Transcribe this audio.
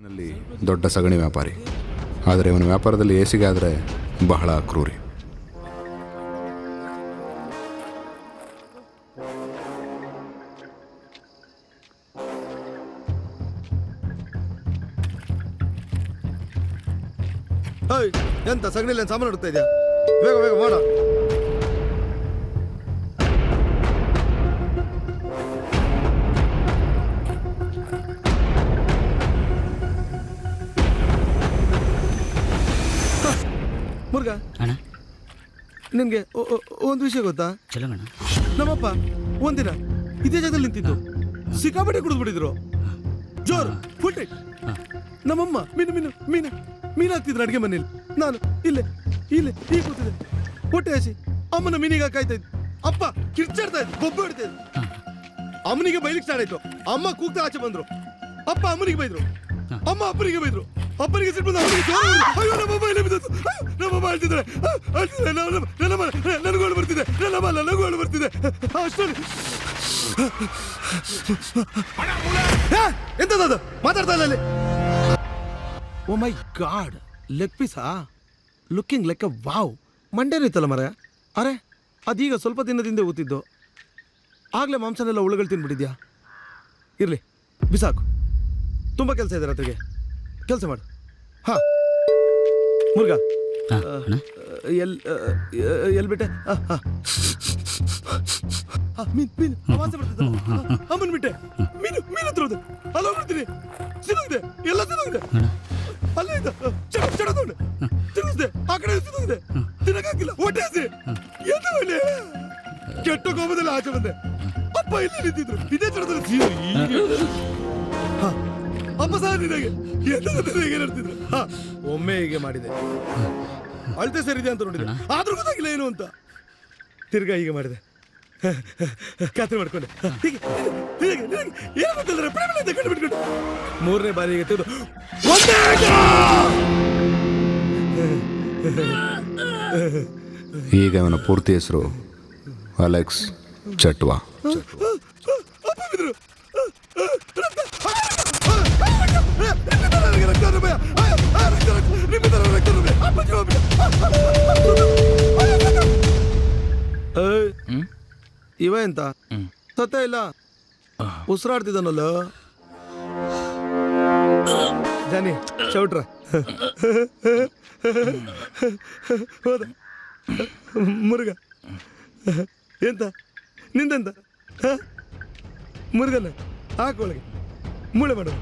ನಲ್ಲಿ ದೊಡ್ಡ ಸಗಣಿ ವ್ಯಾಪಾರಿ, ಆದರೆ ಇವನ ವ್ಯಾಪಾರದಲ್ಲಿ ಏಸಿಗೆ ಆದರೆ ಬಹಳ ಕ್ರೂರಿ. ಎಂತ ಸಗಣಿಲಿ ಸಾಮಾನು ಇಡ್ತಾ ಇದೆಯಾ? ಬೇಗ ಬೇಗ ಮಾಡ. ಮುರುಘಾ ಅಣ್ಣ, ನಿನ್ಗೆ ಒಂದು ವಿಷಯ ಗೊತ್ತಾ? ಚಲೋಣ. ನಮ್ಮಪ್ಪ ಒಂದಿನ ಇದೇ ಜಾಗದಲ್ಲಿ ನಿಂತಿದ್ದು, ಸಿಕ್ಕಾಪಟ್ಟೆ ಕುಡಿದ್ಬಿಟ್ಟಿದ್ರು. ಜೋರು ಫುಲ್ ಟೈಟ್. ನಮ್ಮಮ್ಮ ಮೀನು ಹಾಕ್ತಿದ್ರು ಅಡುಗೆ ಮನೇಲಿ. ನಾನು ಇಲ್ಲೇ ಈಗ ಕೂತಿದ್ದೆ, ಹೊಟ್ಟೆ ಹಸಿ. ಅಮ್ಮನ ಮೀನಿಗೆ ಕಾಯ್ತಾ ಇದ್ದೆ. ಅಪ್ಪ ಕಿರ್ಚಾಡ್ತಾ ಇದ್ದೆ, ಬೊಬ್ಬೆ ಹೊಡ್ತಾ ಇದ್ದೆ. ಅಮ್ಮನಿಗೆ ಬೈಲಿಕ್ಕೆ ಸ್ಟಾರ್ಟ್ ಆಯ್ತು. ಅಮ್ಮ ಕೂಗ್ತಾ ಆಚೆ ಬಂದ್ರು. ಅಪ್ಪ ಅಮ್ಮನಿಗೆ ಬೈದ್ರು, ಅಮ್ಮ ಅಪ್ಪನಿಗೆ ಬೈದ್ರು. ಅಪ್ಪನಿಗೆ ಸಿಟ್ಟು ಬಂದು ಅಯ್ಯೋ ನಮ್ಮಮ್ಮ ಇಲ್ಲಿ ಬಿದ್ದದ್ದು, ನಮ್ಮಮ್ಮ ಅಳ್ತಿದ್ರೆ ನನಗೋಳು ಬರ್ತಿದೆ, ನನಗೋಳು ಬರ್ತಿದೆ. ಅಷ್ಟರಲ್ಲಿ ಎಂತದ್ದು ಮಾತಾಡ್ತಾ ಇಲ್ಲ ಅಲ್ಲಿ. ಓ ಮೈ ಗಾಡ್, ಲೆಗ್ ಪೀಸಾ? ಲುಕ್ಕಿಂಗ್ ಲೆಕ್ಕ ವಾವ್. ಮಂಡೇನೂ ಇತ್ತಲ್ಲ ಮರ. ಅರೆ ಅದೀಗ ಸ್ವಲ್ಪ ದಿನದಿಂದ ಊತಿದ್ದು. ಆಗಲೇ ಮಾಂಸನೆಲ್ಲ ಉಳ್ಳಗಳು ತಿನ್ಬಿಟ್ಟಿದ್ಯಾ? ಇರಲಿ, ಬಿಸಾಕು. ತುಂಬ ಕೆಲಸ ಇದೆ ರಾತ್ರಿಗೆ, ಕೆಲಸ ಮಾಡು. ಹಾ ಮುರುಘಾ, ಎಲ್ಲಿ ಬಿಟ್ಟೆ? ಮೀನು ಆವಾಸ ಬರ್ತಿದ್ದ. ಅಮ್ಮನ ಬಿಟ್ಟೆ, ಮೀನು ಹತ್ರ ಹೋದೆ. ಅಲ್ಲಿ ಹೋಗ್ಬಿಡ್ತೀನಿ, ಸಿಗೋಗಿದೆ, ಎಲ್ಲ ಸಿಗೋಗಿದೆ. ಅಲ್ಲೇ ಇದ್ದ ಚಡ ತಗೊಂಡೆ, ತಿನ್ನಿಸ್ದೆ. ಆ ಕಡೆ ಸಿಗೋಗಿದೆ, ತಿನ್ನಕ್ಕಾಗಿಲ್ಲ, ಹೊಟ್ಟೆ ಹಸಿ. ಎಂತ ಒಳ್ಳೆ ಕೆಟ್ಟ ಕೋಪದಲ್ಲಿ ಆಚೆ ಬಂದೆ. ಅಪ್ಪ ಇಲ್ಲಿ ನಿಂತಿದ್ರು, ಇದೇ ಚಡದಲ್ಲಿ. ಅಪ್ಪ ಸಹ ನಿನಗೆ ಹೇಗೆ ನಡ್ತಿದ್ರು. ಒಮ್ಮೆ ಹೀಗೆ ಮಾಡಿದೆ, ಅಳತೆ ಸೇರಿದೆ ಅಂತ ನೋಡಿದೆ, ಆದ್ರೂ ಗೊತ್ತಾಗಿಲ್ಲ ಏನು ಅಂತ. ತಿರ್ಗಾ ಹೀಗೆ ಮಾಡಿದೆ, ಖಾತ್ರಿ ಮಾಡ್ಕೊಂಡೆ. ಏನು ಗೊತ್ತಂದ್ರೆ ಕಂಡುಬಿಟ್ಕೊಂಡು ಮೂರನೇ ಬಾರಿ ಹೀಗೆ ತೆಗೆದು ಈಗ ಅವನ ಪೂರ್ತಿ ಹೆಸರು ಅಲೆಕ್ಸ್ ಚಟ್ವಾ. ಇವ ಎಂತ ಸತ್ತ ಇಲ್ಲ, ಉಸಿರಾಡ್ತಿದ್ದಾನಲ್ಲ ಜಾನಿ ಚೌಟ್ರ. ಹೋದ ಮುರುಘಾ, ಎಂತ ನಿಂದೆಂತ? ಮುರುಘನ ಹಾಕೊಳಗೆ ಮೂಳೆ ಮಾಡು.